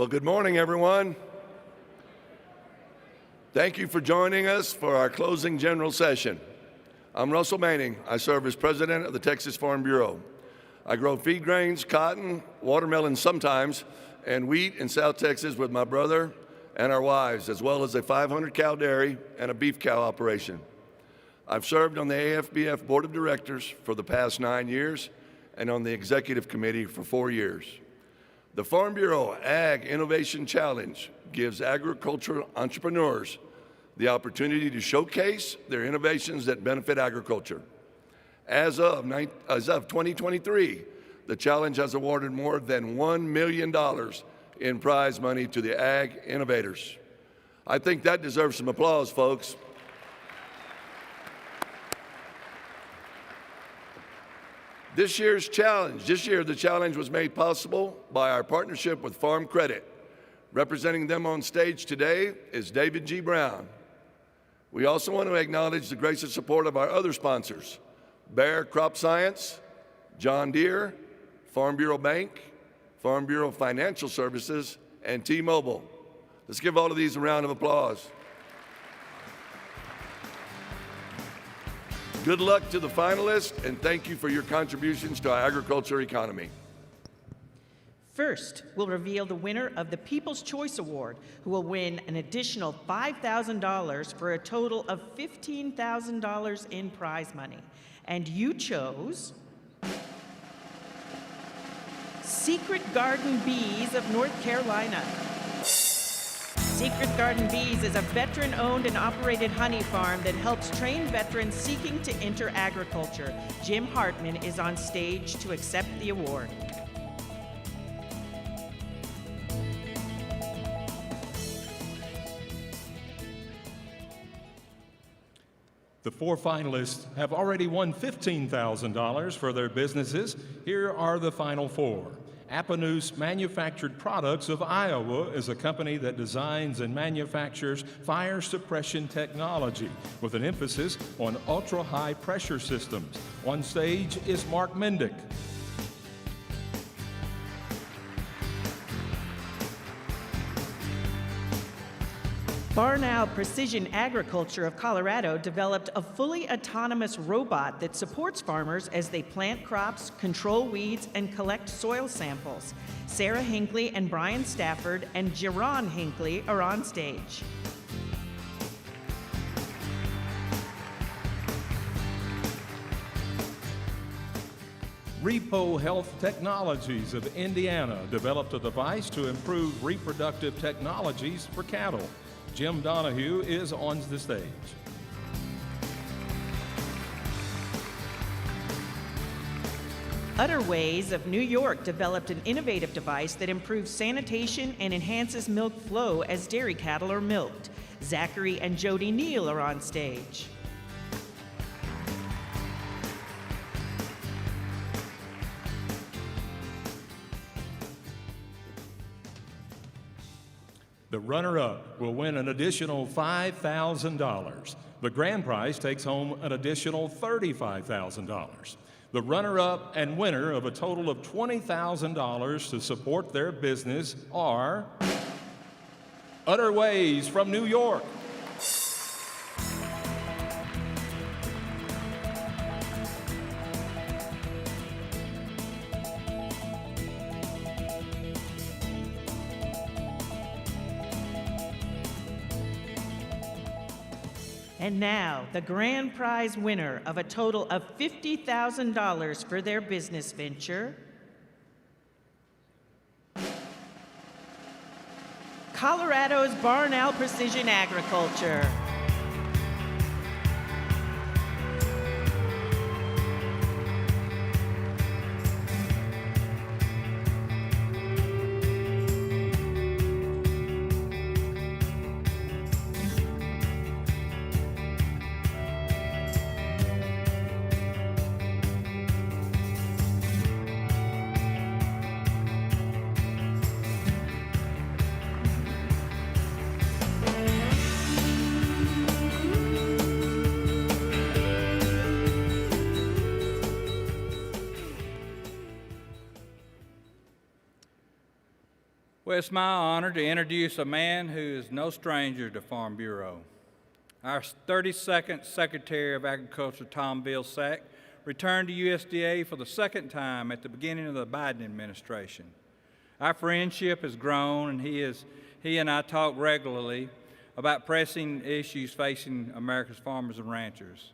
Well, good morning, everyone. Thank you for joining us for our closing general session. I'm Russell Manning. I serve as president of the Texas Farm Bureau. I grow feed grains, cotton, watermelon sometimes, and wheat in South Texas with my brother and our wives, as well as a 500-cow dairy and a beef cow operation. I've served on the AFBF Board of Directors for the past 9 years and on the Executive Committee for 4 years. The Farm Bureau Ag Innovation Challenge gives agricultural entrepreneurs the opportunity to showcase their innovations that benefit agriculture. As of 2023, the challenge has awarded more than $1 million in prize money to the ag innovators. I think that deserves some applause, folks. This year, the challenge was made possible by our partnership with Farm Credit. Representing them on stage today is David G. Brown. We also want to acknowledge the gracious support of our other sponsors, Bayer Crop Science, John Deere, Farm Bureau Bank, Farm Bureau Financial Services, and T-Mobile. Let's give all of these a round of applause. Good luck to the finalists, and thank you for your contributions to our agriculture economy. First, we'll reveal the winner of the People's Choice Award, who will win an additional $5,000 for a total of $15,000 in prize money. And you chose Secret Garden Bees of North Carolina. Secret Garden Bees is a veteran-owned and operated honey farm that helps train veterans seeking to enter agriculture. Jim Hartman is on stage to accept the award. The 4 finalists have already won $15,000 for their businesses. Here are the final 4. Appanoose Manufactured Products of Iowa is a company that designs and manufactures fire suppression technology with an emphasis on ultra-high pressure systems. On stage is Mark Mendick. Barnow Precision Agriculture of Colorado developed a fully autonomous robot that supports farmers as they plant crops, control weeds, and collect soil samples. Sarah Hinckley and Brian Stafford and Jaron Hinckley are on stage. Repo Health Technologies of Indiana developed a device to improve reproductive technologies for cattle. Jim Donahue is on the stage. Utterways of New York developed an innovative device that improves sanitation and enhances milk flow as dairy cattle are milked. Zachary and Jody Neal are on stage. The runner-up will win an additional $5,000. The grand prize takes home an additional $35,000. The runner-up and winner of a total of $20,000 to support their business are Utterways from New York. And now, the grand prize winner of a total of $50,000 for their business venture, Colorado's Barnow Precision Agriculture. Well, it's my honor to introduce a man who is no stranger to Farm Bureau. Our 32nd Secretary of Agriculture, Tom Vilsack, returned to USDA for the second time at the beginning of the Biden administration. Our friendship has grown, and he and I talk regularly about pressing issues facing America's farmers and ranchers.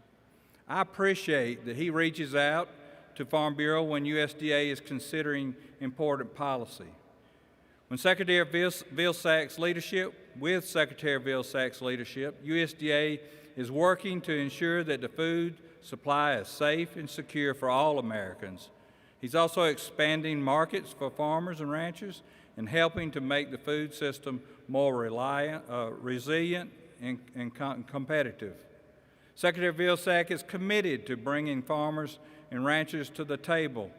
I appreciate that he reaches out to Farm Bureau when USDA is considering important policy. With Secretary Vilsack's leadership, USDA is working to ensure that the food supply is safe and secure for all Americans. He's also expanding markets for farmers and ranchers and helping to make the food system more resilient and competitive. Secretary Vilsack is committed to bringing farmers and ranchers to the table.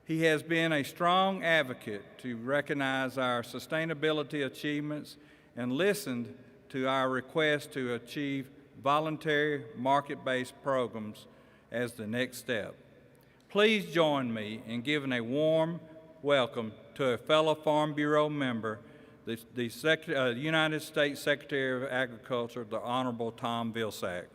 He has been a strong advocate to recognize our sustainability achievements and listened to our request to achieve voluntary market-based programs as the next step. Please join me in giving a warm welcome to a fellow Farm Bureau member, the United States Secretary of Agriculture, the Honorable Tom Vilsack.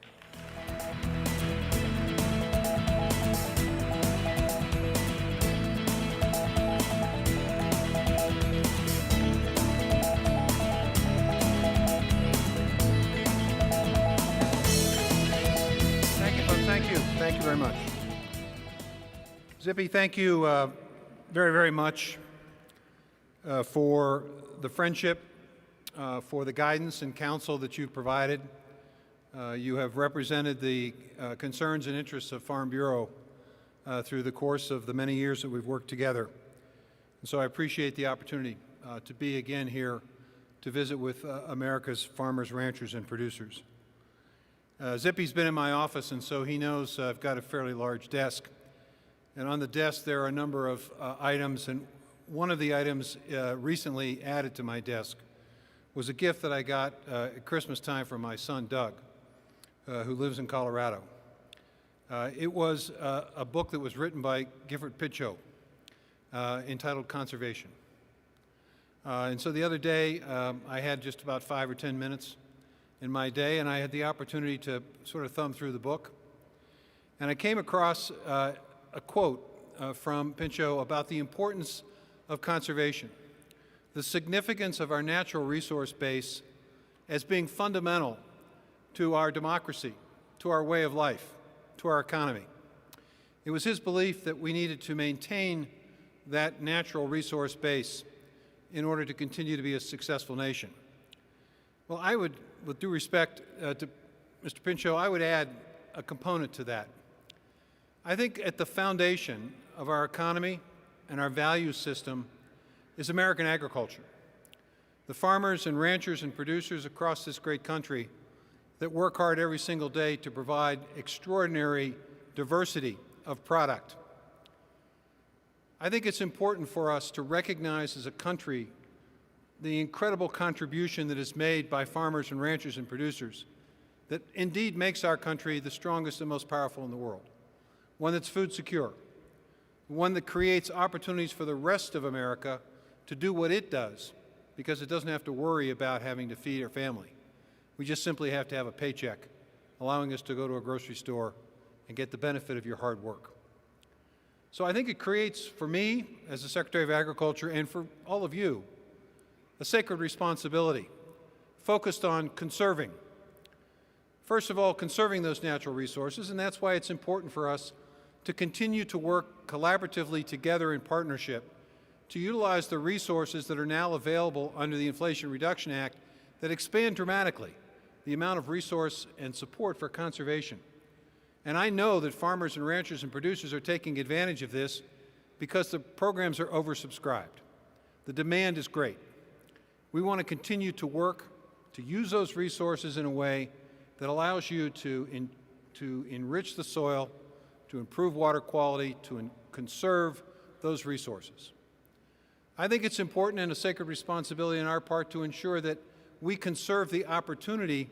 Thank you very much. Zippy, thank you very, very much for the friendship, for the guidance and counsel that you've provided. You have represented the concerns and interests of Farm Bureau through the course of the many years that we've worked together. And so I appreciate the opportunity to be again here to visit with America's farmers, ranchers, and producers. Zippy's been in my office, and so he knows I've got a fairly large desk. And on the desk there are a number of items, and one of the items recently added to my desk was a gift that I got at Christmas time from my son Doug, who lives in Colorado. It was a book that was written by Gifford Pinchot entitled Conservation. And so the other day I had just about 5 or 10 minutes in my day, and I had the opportunity to sort of thumb through the book. And I came across a quote from Pinchot about the importance of conservation, the significance of our natural resource base as being fundamental to our democracy, to our way of life, to our economy. It was his belief that we needed to maintain that natural resource base in order to continue to be a successful nation. Well, I would, with due respect to Mr. Pinchot, I would add a component to that. I think at the foundation of our economy and our value system is American agriculture. The farmers and ranchers and producers across this great country that work hard every single day to provide extraordinary diversity of product. I think it's important for us to recognize as a country the incredible contribution that is made by farmers and ranchers and producers that indeed makes our country the strongest and most powerful in the world, one that's food secure, one that creates opportunities for the rest of America to do what it does because it doesn't have to worry about having to feed our family. We just simply have to have a paycheck, allowing us to go to a grocery store and get the benefit of your hard work. So I think it creates, for me, as the Secretary of Agriculture, and for all of you, a sacred responsibility focused on conserving. First of all, conserving those natural resources, and that's why it's important for us to continue to work collaboratively together in partnership to utilize the resources that are now available under the Inflation Reduction Act that expand dramatically the amount of resource and support for conservation. And I know that farmers and ranchers and producers are taking advantage of this because the programs are oversubscribed. The demand is great. We want to continue to work to use those resources in a way that allows you to enrich the soil, to improve water quality, to conserve those resources. I think it's important and a sacred responsibility on our part to ensure that we conserve the opportunity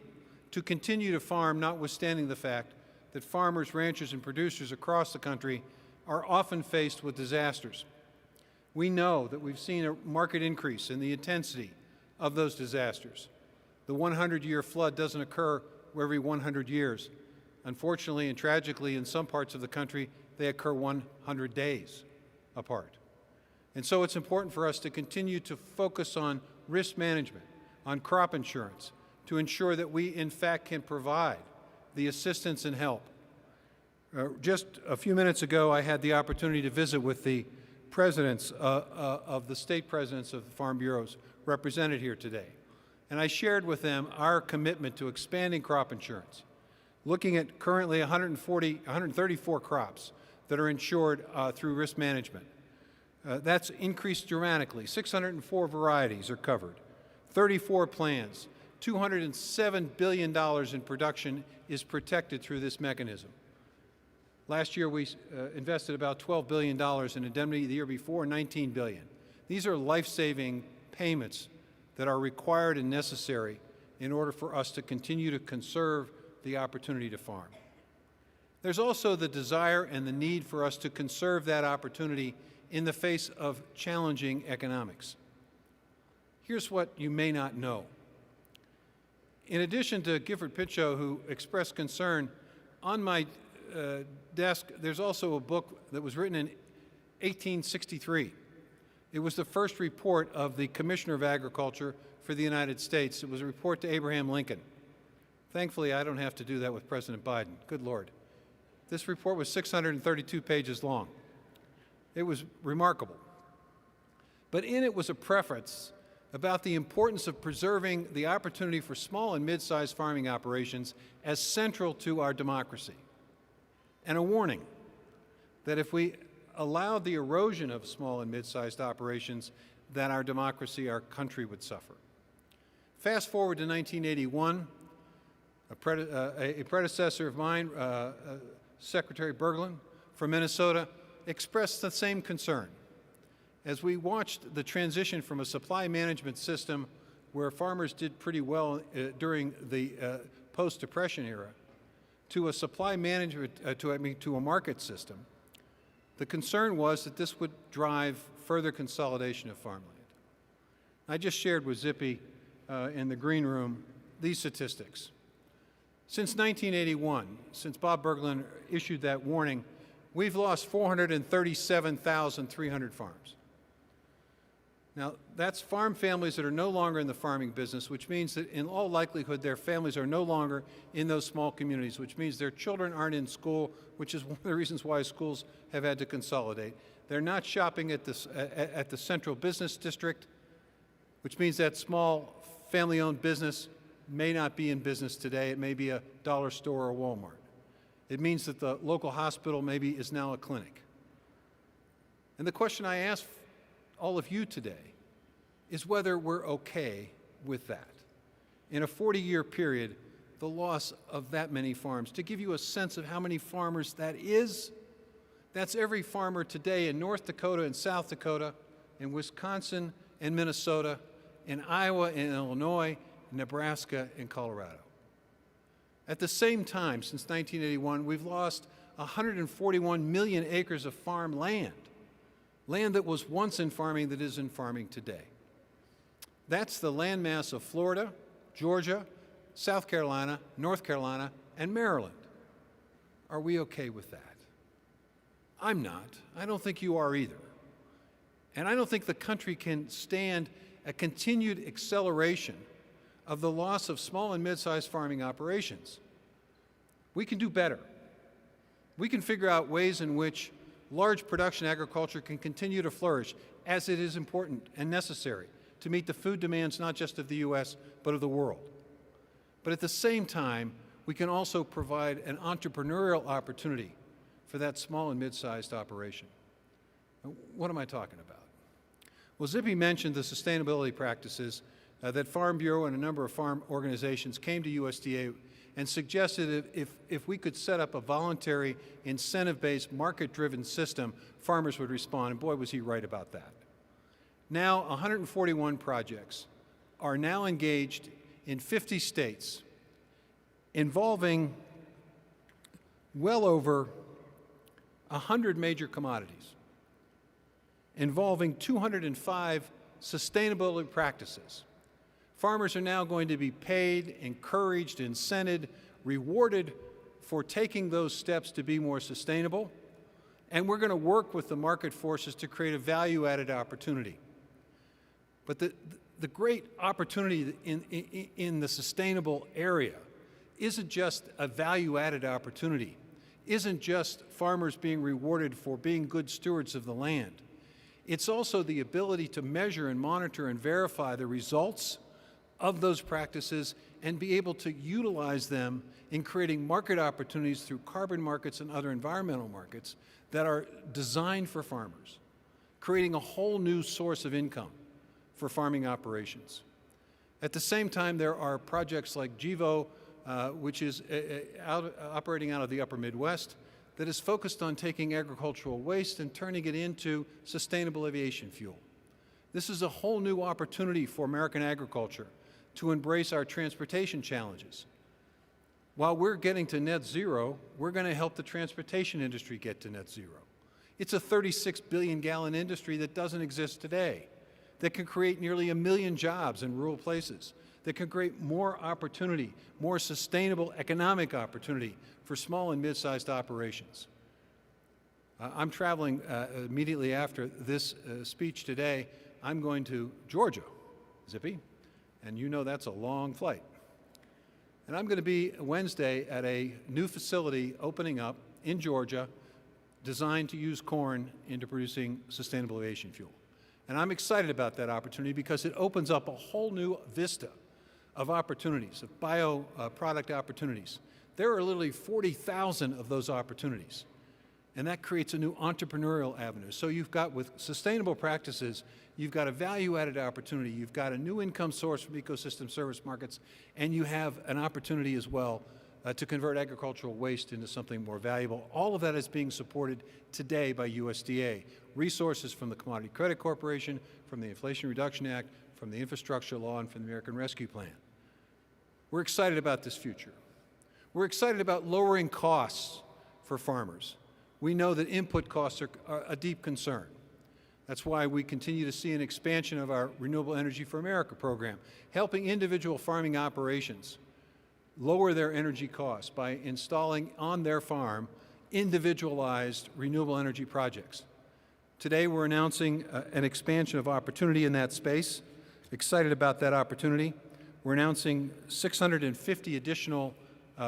to continue to farm, notwithstanding the fact that farmers, ranchers, and producers across the country are often faced with disasters. We know that we've seen a marked increase in the intensity of those disasters. The 100-year flood doesn't occur every 100 years. Unfortunately and tragically, in some parts of the country, they occur 100 days apart. And so it's important for us to continue to focus on risk management, on crop insurance, to ensure that we, in fact, can provide the assistance and help. Just a few minutes ago, I had the opportunity to visit with the presidents of the state presidents of the Farm Bureaus represented here today. And I shared with them our commitment to expanding crop insurance, looking at currently 134 crops that are insured through risk management. That's increased dramatically. 604 varieties are covered, 34 plants, $207 billion in production is protected through this mechanism. Last year we invested about $12 billion in indemnity. The year before, $19 billion. These are life-saving payments that are required and necessary in order for us to continue to conserve the opportunity to farm. There's also the desire and the need for us to conserve that opportunity in the face of challenging economics. Here's what you may not know. In addition to Gifford Pinchot, who expressed concern, on my desk there's also a book that was written in 1863. It was the first report of the Commissioner of Agriculture for the United States. It was a report to Abraham Lincoln. Thankfully, I don't have to do that with President Biden. Good Lord. This report was 632 pages long. It was remarkable. But in it was a preface about the importance of preserving the opportunity for small and mid-sized farming operations as central to our democracy, and a warning that if we allowed the erosion of small and mid-sized operations, that our democracy, our country would suffer. Fast forward to 1981, a predecessor of mine, Secretary Berglund from Minnesota, expressed the same concern. As we watched the transition from a supply management system where farmers did pretty well during the post-Depression era to a supply management, to a market system, the concern was that this would drive further consolidation of farmland. I just shared with Zippy in the green room these statistics. Since 1981, since Bob Berglund issued that warning, we've lost 437,300 farms. Now, that's farm families that are no longer in the farming business, which means that in all likelihood their families are no longer in those small communities, which means their children aren't in school, which is one of the reasons why schools have had to consolidate. They're not shopping at the central business district, which means that small family-owned business may not be in business today. It may be a dollar store or Walmart. It means that the local hospital maybe is now a clinic. And the question I ask all of you today is whether we're okay with that. In a 40-year period, the loss of that many farms. To give you a sense of how many farmers that is, that's every farmer today in North Dakota and South Dakota, in Wisconsin and Minnesota, in Iowa and Illinois, Nebraska and Colorado. At the same time, since 1981, we've lost 141 million acres of farm land that was once in farming that is in farming today. That's the landmass of Florida, Georgia, South Carolina, North Carolina, and Maryland. Are we okay with that? I'm not. I don't think you are either. And I don't think the country can stand a continued acceleration of the loss of small and mid-sized farming operations. We can do better. We can figure out ways in which large production agriculture can continue to flourish, as it is important and necessary to meet the food demands not just of the U.S., but of the world. But at the same time, we can also provide an entrepreneurial opportunity for that small and mid-sized operation. What am I talking about? Well, Zippy mentioned the sustainability practices that Farm Bureau and a number of farm organizations came to USDA and suggested if we could set up a voluntary, incentive-based, market-driven system, farmers would respond, and boy, was he right about that. Now, 141 projects are now engaged in 50 states, involving well over 100 major commodities. involving 205 sustainability practices. Farmers are now going to be paid, encouraged, incented, rewarded for taking those steps to be more sustainable, and we're going to work with the market forces to create a value-added opportunity. But the great opportunity in the sustainable area isn't just a value-added opportunity, isn't just farmers being rewarded for being good stewards of the land. It's also the ability to measure and monitor and verify the results of those practices and be able to utilize them in creating market opportunities through carbon markets and other environmental markets that are designed for farmers, creating a whole new source of income for farming operations. At the same time, there are projects like GEVO, which is operating out of the upper Midwest, that is focused on taking agricultural waste and turning it into sustainable aviation fuel. This is a whole new opportunity for American agriculture to embrace our transportation challenges. While we're getting to net zero, we're going to help the transportation industry get to net zero. It's a 36 billion gallon industry that doesn't exist today, that can create nearly 1 million jobs in rural places, that can create more opportunity, more sustainable economic opportunity for small and mid-sized operations. I'm traveling immediately after this speech today. I'm going to Georgia, Zippy, and you know that's a long flight. And I'm going to be Wednesday at a new facility opening up in Georgia designed to use corn into producing sustainable aviation fuel. And I'm excited about that opportunity because it opens up a whole new vista of opportunities, of bio-product opportunities. There are literally 40,000 of those opportunities. And that creates a new entrepreneurial avenue. So you've got, with sustainable practices, you've got a value-added opportunity, you've got a new income source from ecosystem service markets, and you have an opportunity as well to convert agricultural waste into something more valuable. All of that is being supported today by USDA. Resources from the Commodity Credit Corporation, from the Inflation Reduction Act, from the Infrastructure Law, and from the American Rescue Plan. We're excited about this future. We're excited about lowering costs for farmers. We know that input costs are a deep concern. That's why we continue to see an expansion of our Renewable Energy for America program, helping individual farming operations lower their energy costs by installing on their farm individualized renewable energy projects. Today we're announcing an expansion of opportunity in that space. Excited about that opportunity. We're announcing 650 additional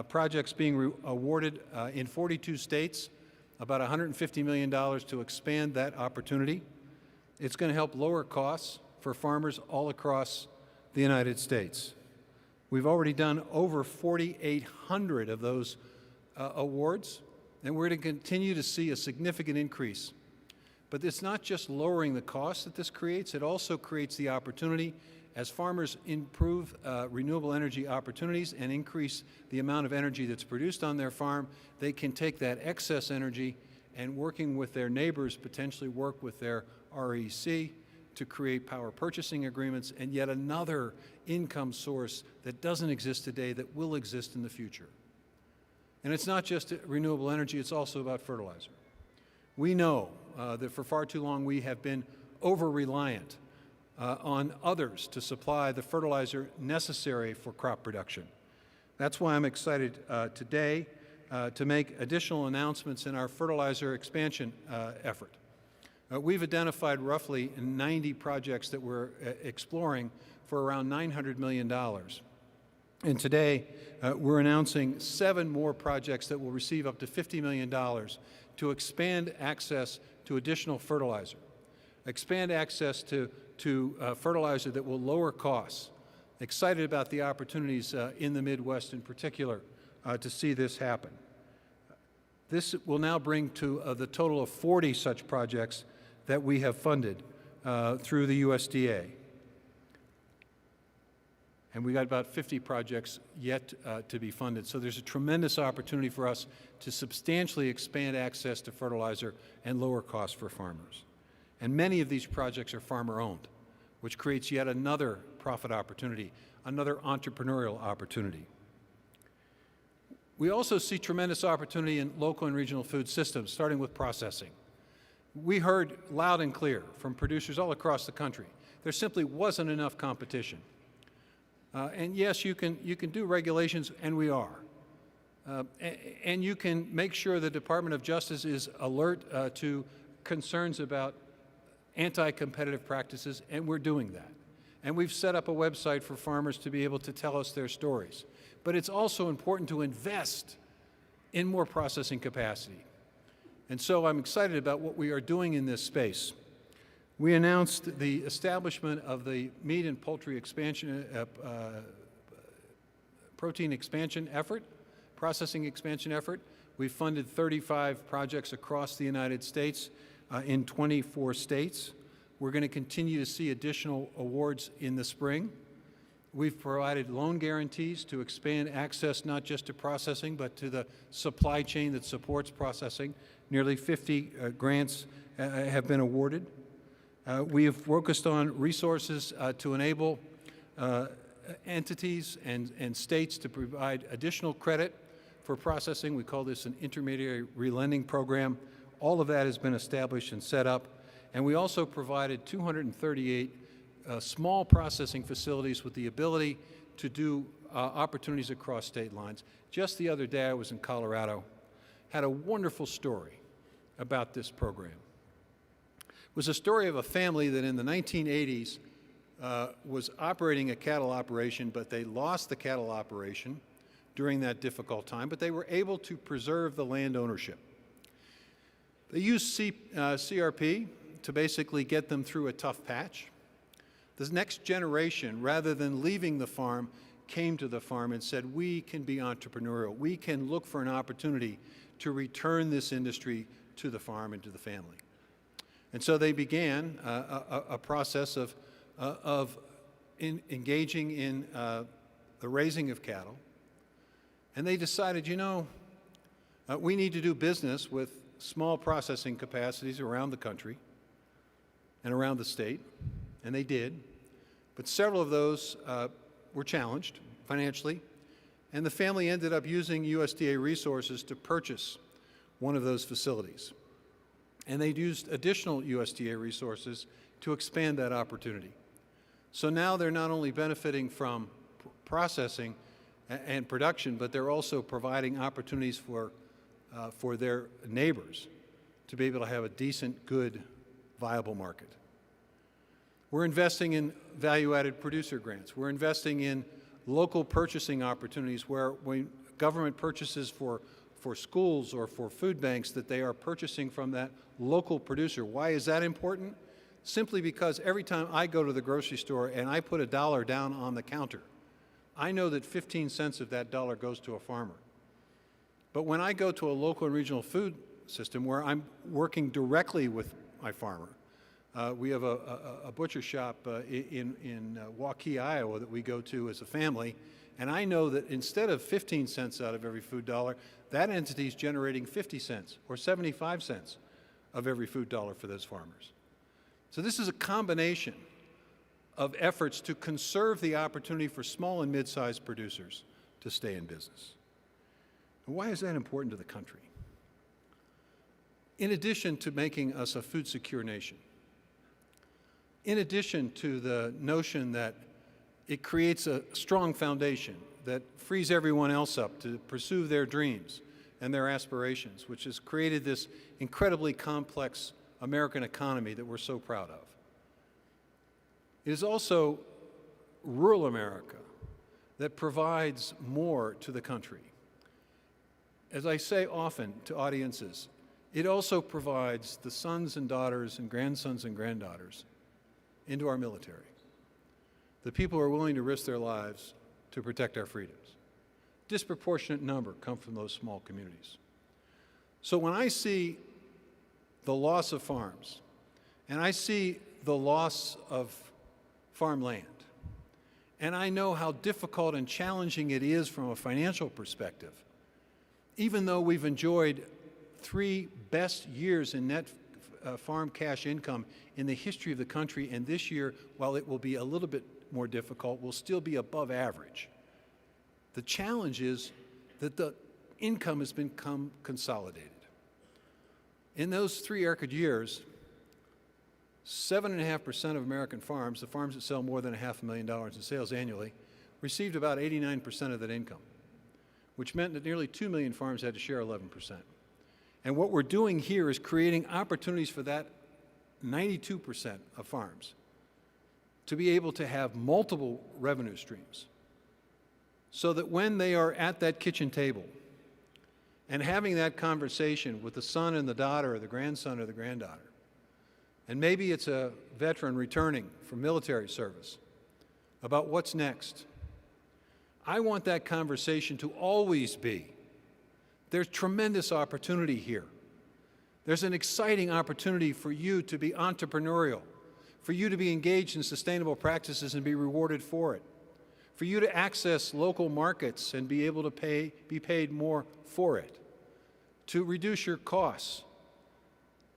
projects being awarded in 42 states, about $150 million to expand that opportunity. It's going to help lower costs for farmers all across the United States. We've already done over 4,800 of those awards, and we're going to continue to see a significant increase. But it's not just lowering the costs that this creates, it also creates the opportunity as farmers improve renewable energy opportunities and increase the amount of energy that's produced on their farm. They can take that excess energy and, working with their neighbors, potentially work with their REC to create power purchasing agreements and yet another income source that doesn't exist today that will exist in the future. And it's not just renewable energy, it's also about fertilizer. We know that for far too long we have been over-reliant on others to supply the fertilizer necessary for crop production. That's why I'm excited today to make additional announcements in our fertilizer expansion effort. We've identified roughly 90 projects that we're exploring for around $900 million. And today we're announcing 7 more projects that will receive up to $50 million to expand access to additional fertilizer, expand access to fertilizer that will lower costs. Excited about the opportunities in the Midwest in particular to see this happen. This will now bring to the total of 40 such projects that we have funded through the USDA. And we got about 50 projects yet to be funded. So there's a tremendous opportunity for us to substantially expand access to fertilizer and lower costs for farmers. And many of these projects are farmer-owned, which creates yet another profit opportunity, another entrepreneurial opportunity. We also see tremendous opportunity in local and regional food systems, starting with processing. We heard loud and clear from producers all across the country. There simply wasn't enough competition. And yes, you can do regulations, and we are. And you can make sure the Department of Justice is alert to concerns about anti-competitive practices, and we're doing that. And we've set up a website for farmers to be able to tell us their stories. But it's also important to invest in more processing capacity. And so I'm excited about what we are doing in this space. We announced the establishment of the meat and poultry expansion, protein expansion effort, processing expansion effort. We've funded 35 projects across the United States in 24 states. We're going to continue to see additional awards in the spring. We've provided loan guarantees to expand access not just to processing, but to the supply chain that supports processing. Nearly 50 grants have been awarded. We have focused on resources to enable entities and states to provide additional credit for processing. We call this an intermediary relending program. All of that has been established and set up. And we also provided 238 small processing facilities with the ability to do opportunities across state lines. Just the other day I was in Colorado, had a wonderful story about this program. It was a story of a family that in the 1980s was operating a cattle operation, but they lost the cattle operation during that difficult time, but they were able to preserve the land ownership. They used CRP to basically get them through a tough patch. The next generation, rather than leaving the farm, came to the farm and said, we can be entrepreneurial. We can look for an opportunity to return this industry to the farm and to the family. And so they began a process of engaging in the raising of cattle. And they decided, you know, we need to do business with small processing capacities around the country and around the state, and they did. But several of those were challenged financially, and the family ended up using USDA resources to purchase one of those facilities. And they used additional USDA resources to expand that opportunity. So now they're not only benefiting from processing and production, but they're also providing opportunities for their neighbors to be able to have a decent, good, viable market. We're investing in value-added producer grants. We're investing in local purchasing opportunities where when government purchases for schools or for food banks, that they are purchasing from that local producer. Why is that important? Simply because every time I go to the grocery store and I put $1 down on the counter, I know that 15 cents of that dollar goes to a farmer. But when I go to a local and regional food system where I'm working directly with my farmer, we have a butcher shop in Waukee, Iowa that we go to as a family, and I know that instead of 15 cents out of every food dollar, that entity is generating 50 cents or 75 cents of every food dollar for those farmers. So this is a combination of efforts to conserve the opportunity for small and mid-sized producers to stay in business. And why is that important to the country? In addition to making us a food secure nation, in addition to the notion that it creates a strong foundation that frees everyone else up to pursue their dreams and their aspirations, which has created this incredibly complex American economy that we're so proud of. It is also rural America that provides more to the country. As I say often to audiences, it also provides the sons and daughters and grandsons and granddaughters into our military, the people who are willing to risk their lives to protect our freedoms. Disproportionate number come from those small communities. So when I see the loss of farms, and I see the loss of farmland, and I know how difficult and challenging it is from a financial perspective, even though we've enjoyed 3 best years in net farm cash income in the history of the country, and this year, while it will be a little bit more difficult, will still be above average. The challenge is that the income has become consolidated. In those 3 record years, 7.5% of American farms, the farms that sell more than $500,000 in sales annually, received about 89% of that income, which meant that nearly 2 million farms had to share 11%. And what we're doing here is creating opportunities for that 92% of farms to be able to have multiple revenue streams, so that when they are at that kitchen table and having that conversation with the son and the daughter or the grandson or the granddaughter, and maybe it's a veteran returning from military service, about what's next, I want that conversation to always be, there's tremendous opportunity here. There's an exciting opportunity for you to be entrepreneurial, for you to be engaged in sustainable practices and be rewarded for it, for you to access local markets and be able to be paid more for it, to reduce your costs,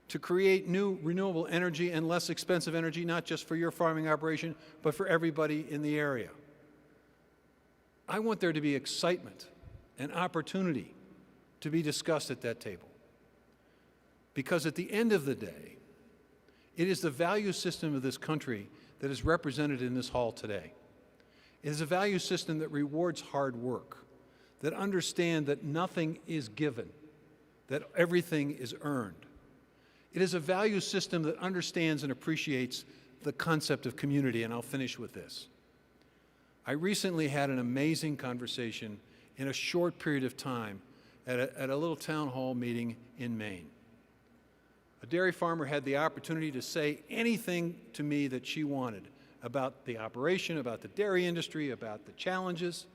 to create new renewable energy and less expensive energy, not just for your farming operation, but for everybody in the area. I want there to be excitement and opportunity to be discussed at that table. Because at the end of the day, it is the value system of this country that is represented in this hall today. It is a value system that rewards hard work, that understands that nothing is given, that everything is earned. It is a value system that understands and appreciates the concept of community, and I'll finish with this. I recently had an amazing conversation in a short period of time at a little town hall meeting in Maine. A dairy farmer had the opportunity to say anything to me that she wanted about the operation, about the dairy industry, about the challenges.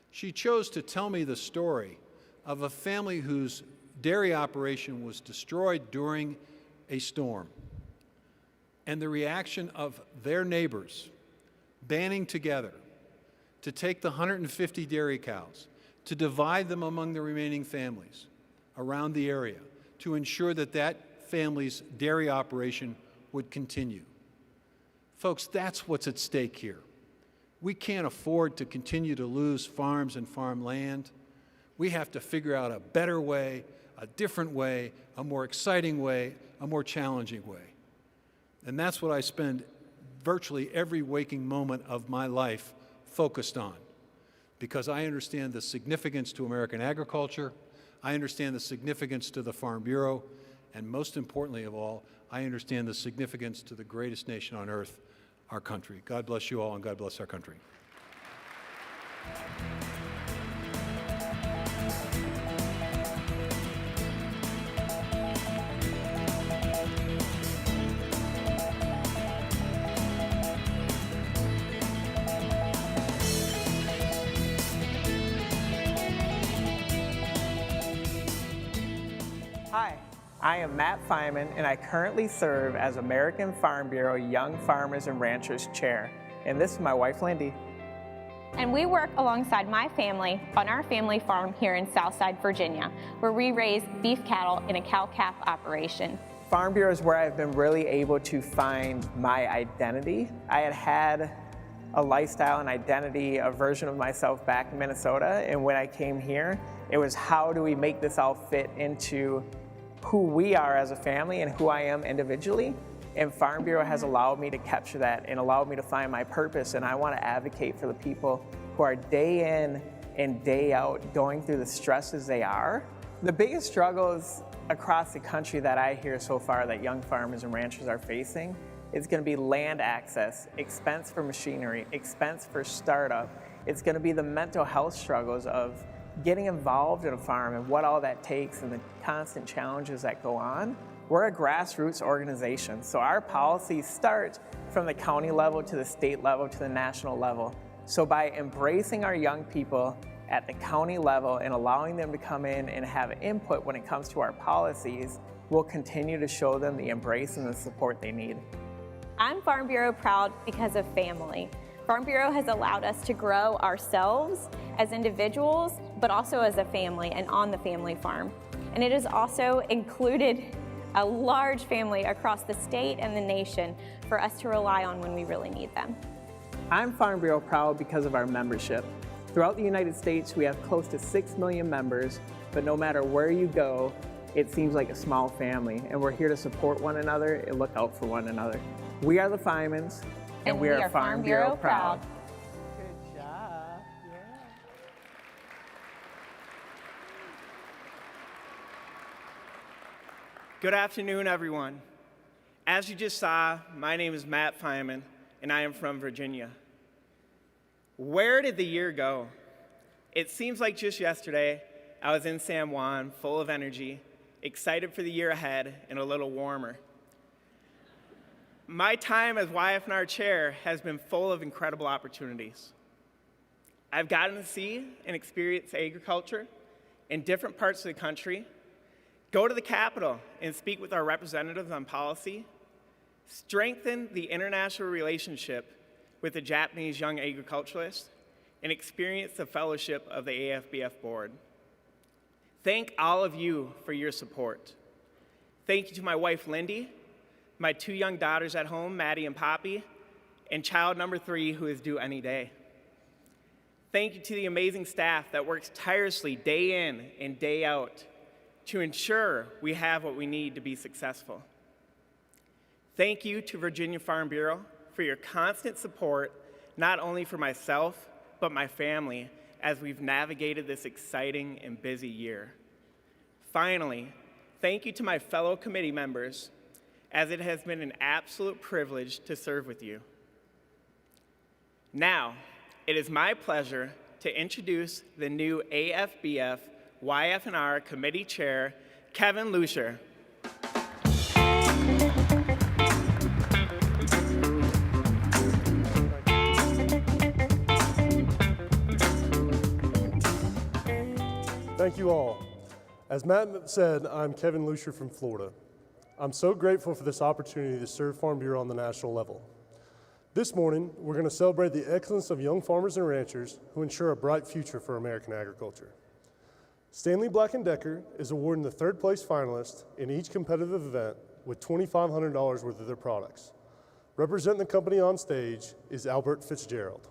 She chose to tell me the story of a family whose dairy operation was destroyed during a storm, and the reaction of their neighbors banding together to take the 150 dairy cows, to divide them among the remaining families around the area, to ensure that that family's dairy operation would continue. Folks, that's what's at stake here. We can't afford to continue to lose farms and farmland. We have to figure out a better way, a different way, a more exciting way, a more challenging way. And that's what I spend virtually every waking moment of my life focused on, because I understand the significance to American agriculture, I understand the significance to the Farm Bureau, and most importantly of all, I understand the significance to the greatest nation on earth, our country. God bless you all, and God bless our country. Hi, I am Matt Feynman, and I currently serve as American Farm Bureau Young Farmers and Ranchers Chair. And this is my wife, Lindy. And we work alongside my family on our family farm here in Southside, Virginia, where we raise beef cattle in a cow-calf operation. Farm Bureau is where I've been really able to find my identity. I had a lifestyle and identity, a version of myself back in Minnesota, and when I came here, it was how do we make this all fit into who we are as a family and who I am individually. And Farm Bureau has allowed me to capture that and allowed me to find my purpose, and I want to advocate for the people who are day in and day out going through the stresses they are. The biggest struggles across the country that I hear so far that young farmers and ranchers are facing is going to be land access, expense for machinery, expense for startup. It's going to be the mental health struggles of getting involved in a farm and what all that takes and the constant challenges that go on. We're a grassroots organization, so our policies start from the county level to the state level to the national level. So by embracing our young people at the county level and allowing them to come in and have input when it comes to our policies, we'll continue to show them the embrace and the support they need. I'm Farm Bureau proud because of family. Farm Bureau has allowed us to grow ourselves as individuals, but also as a family and on the family farm. And it has also included a large family across the state and the nation for us to rely on when we really need them. I'm Farm Bureau proud because of our membership. Throughout the United States, we have close to 6 million members, but no matter where you go, it seems like a small family, and we're here to support one another and look out for one another. We are the Fymans, and we are Farm Bureau proud. Good job. Yeah. Good afternoon, everyone. As you just saw, my name is Matt Fyman, and I am from Virginia. Where did the year go? It seems like just yesterday, I was in San Juan, full of energy, excited for the year ahead, and a little warmer. My time as YF&R chair has been full of incredible opportunities. I've gotten to see and experience agriculture in different parts of the country, go to the Capitol and speak with our representatives on policy, strengthen the international relationship with the Japanese young agriculturalists, and experience the fellowship of the AFBF board. Thank all of you for your support. Thank you to my wife, Lindy, my 2 young daughters at home, Maddie and Poppy, and child number 3, who is due any day. Thank you to the amazing staff that works tirelessly day in and day out to ensure we have what we need to be successful. Thank you to Virginia Farm Bureau for your constant support, not only for myself, but my family, as we've navigated this exciting and busy year. Finally, thank you to my fellow committee members, as it has been an absolute privilege to serve with you. Now, it is my pleasure to introduce the new AFBF YF&R Committee Chair, Kevin Lucier. Thank you all. As Matt said, I'm Kevin Lucier from Florida. I'm so grateful for this opportunity to serve Farm Bureau on the national level. This morning, we're going to celebrate the excellence of young farmers and ranchers who ensure a bright future for American agriculture. Stanley Black & Decker is awarding the 3rd place finalist in each competitive event with $2,500 worth of their products. Representing the company on stage is Albert Fitzgerald.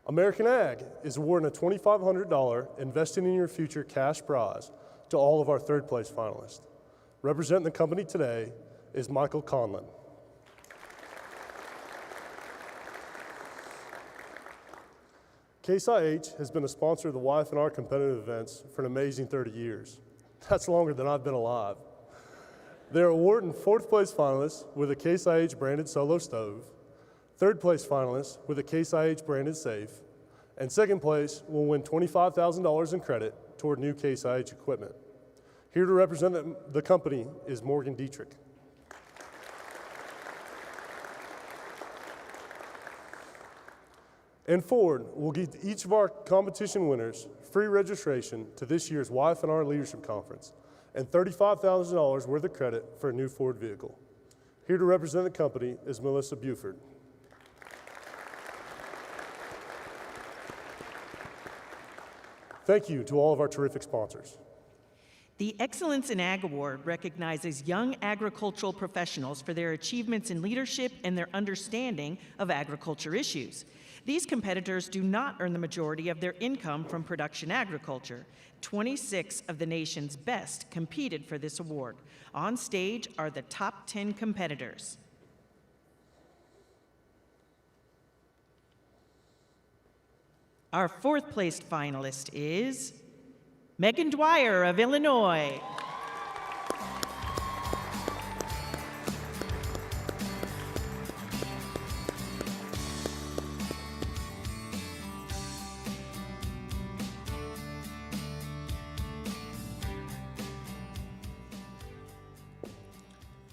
American Ag is awarding a $2,500 Investing in Your Future cash prize to all of our 3rd place finalists. Representing the company today is Michael Conlon. Case IH has been a sponsor of the YF&R competitive events for an amazing 30 years. That's longer than I've been alive. They're awarding 4th place finalists with a Case IH branded solo stove, 3rd place finalists with a Case IH branded safe, and 2nd place will win $25,000 in credit toward new Case IH equipment. Here to represent the company is Morgan Dietrich. And Ford will give each of our competition winners free registration to this year's YF&R Leadership Conference and $35,000 worth of credit for a new Ford vehicle. Here to represent the company is Melissa Buford. Thank you to all of our terrific sponsors. The Excellence in Ag Award recognizes young agricultural professionals for their achievements in leadership and their understanding of agriculture issues. These competitors do not earn the majority of their income from production agriculture. 26 of the nation's best competed for this award. On stage are the top 10 competitors. Our 4th placed finalist is Megan Dwyer of Illinois.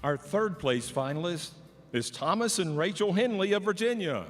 Our 3rd place finalist is Thomas and Rachel Henley of Virginia.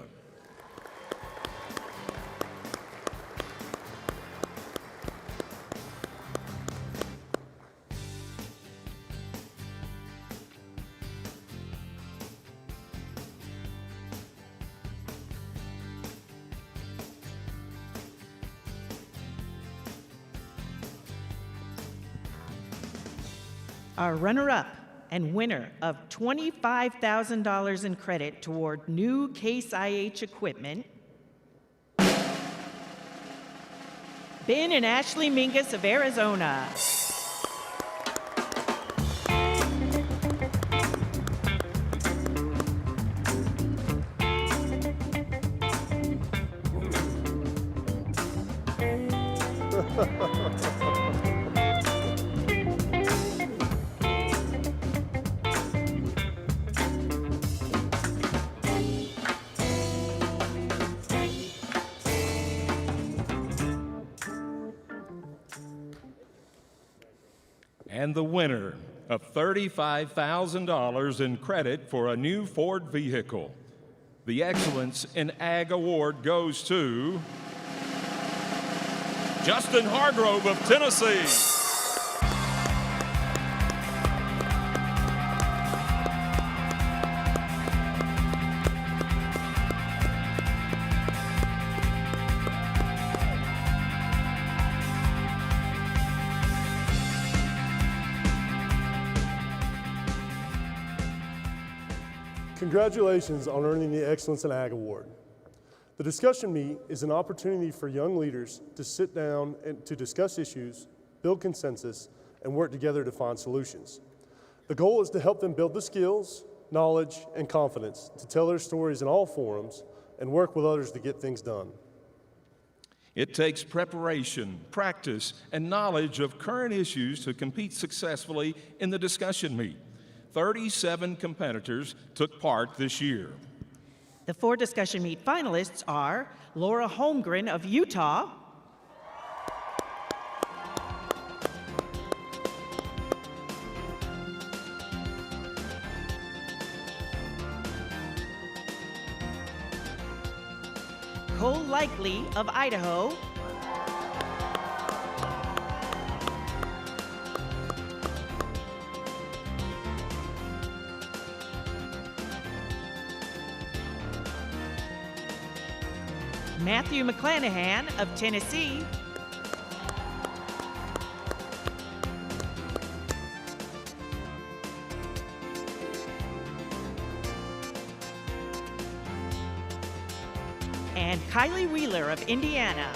Our runner-up and winner of $25,000 in credit toward new Case IH equipment Ben and Ashley Mingus of Arizona. And the winner of $35,000 in credit for a new Ford vehicle. The Excellence in Ag Award goes to Justin Hargrove of Tennessee. Congratulations on earning the Excellence in Ag Award. The discussion meet is an opportunity for young leaders to sit down and to discuss issues, build consensus, and work together to find solutions. The goal is to help them build the skills, knowledge, and confidence to tell their stories in all forums and work with others to get things done. It takes preparation, practice, and knowledge of current issues to compete successfully in the discussion meet. 37 competitors took part this year. The 4 discussion meet finalists are Laura Holmgren of Utah, Cole Likely of Idaho, Matthew McClanahan of Tennessee, and Kylie Wheeler of Indiana.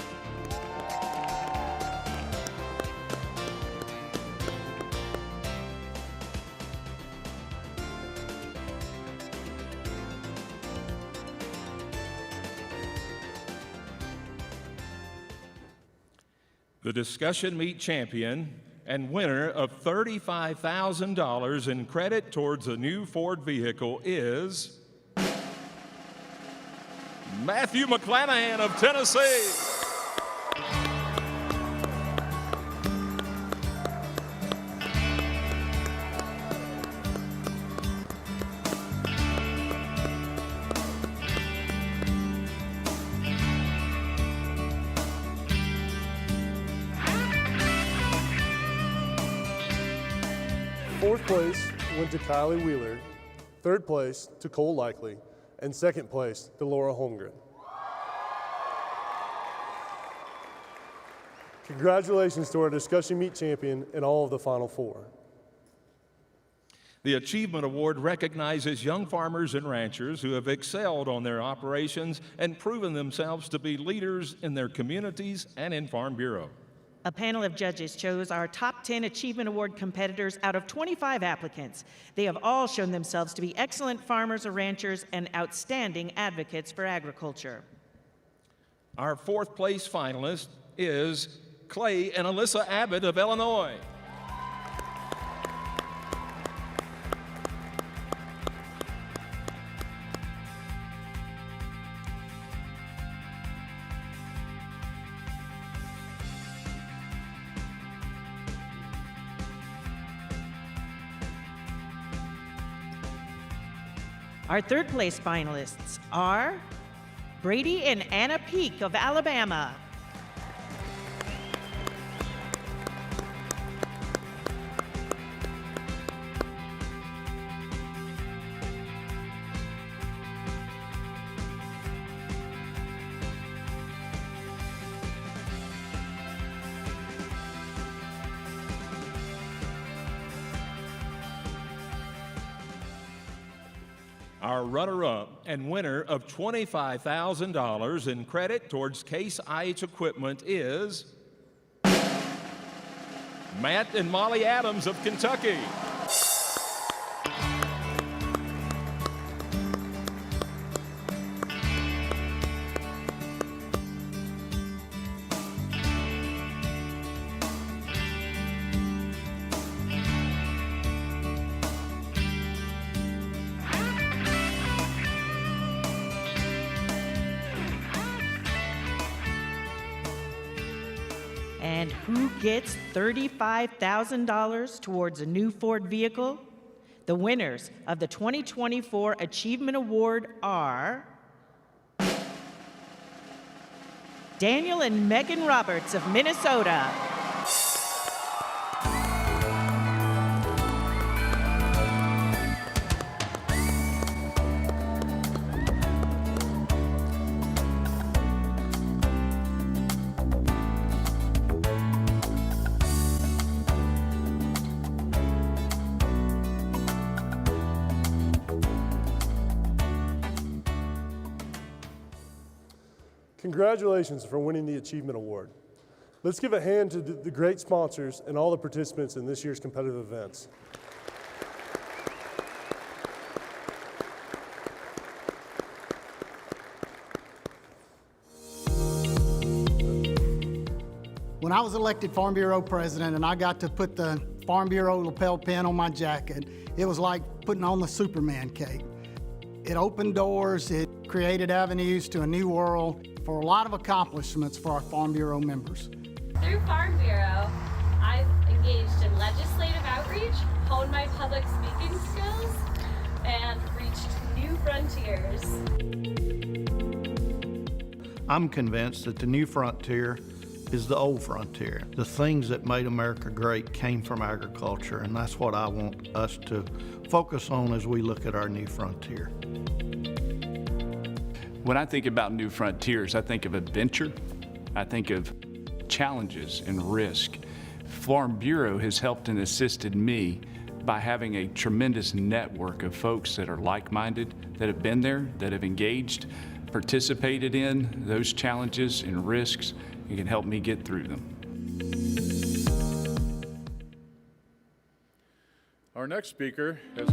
The discussion meet champion and winner of $35,000 in credit towards a new Ford vehicle is Matthew McClanahan of Tennessee. Fourth place went to Kylie Wheeler, third place to Cole Likely, and second place to Laura Holmgren. Congratulations to our discussion meet champion and all of the final 4. The Achievement Award recognizes young farmers and ranchers who have excelled on their operations and proven themselves to be leaders in their communities and in Farm Bureau. A panel of judges chose our top 10 Achievement Award competitors out of 25 applicants. They have all shown themselves to be excellent farmers or ranchers and outstanding advocates for agriculture. Our 4th place finalist is Clay and Alyssa Abbott of Illinois. Our 3rd place finalists are Brady and Anna Peak of Alabama, Our runner-up and winner of $25,000 in credit towards Case IH equipment is Matt and Molly Adams of Kentucky. And who gets $35,000 towards a new Ford vehicle? The winners of the 2024 Achievement Award are Daniel and Megan Roberts of Minnesota. Congratulations for winning the Achievement Award. Let's give a hand to the great sponsors and all the participants in this year's competitive events. When I was elected Farm Bureau president and I got to put the Farm Bureau lapel pin on my jacket, it was like putting on the Superman cape. It opened doors, it created avenues to a new world for a lot of accomplishments for our Farm Bureau members. Through Farm Bureau, I've engaged in legislative outreach, honed my public speaking skills, and reached new frontiers. I'm convinced that the new frontier is the old frontier. The things that made America great came from agriculture, and that's what I want us to focus on as we look at our new frontier. When I think about new frontiers, I think of adventure, I think of challenges and risk. Farm Bureau has helped and assisted me by having a tremendous network of folks that are like-minded, that have been there, that have engaged, participated in those challenges and risks, and can help me get through them. Our next speaker has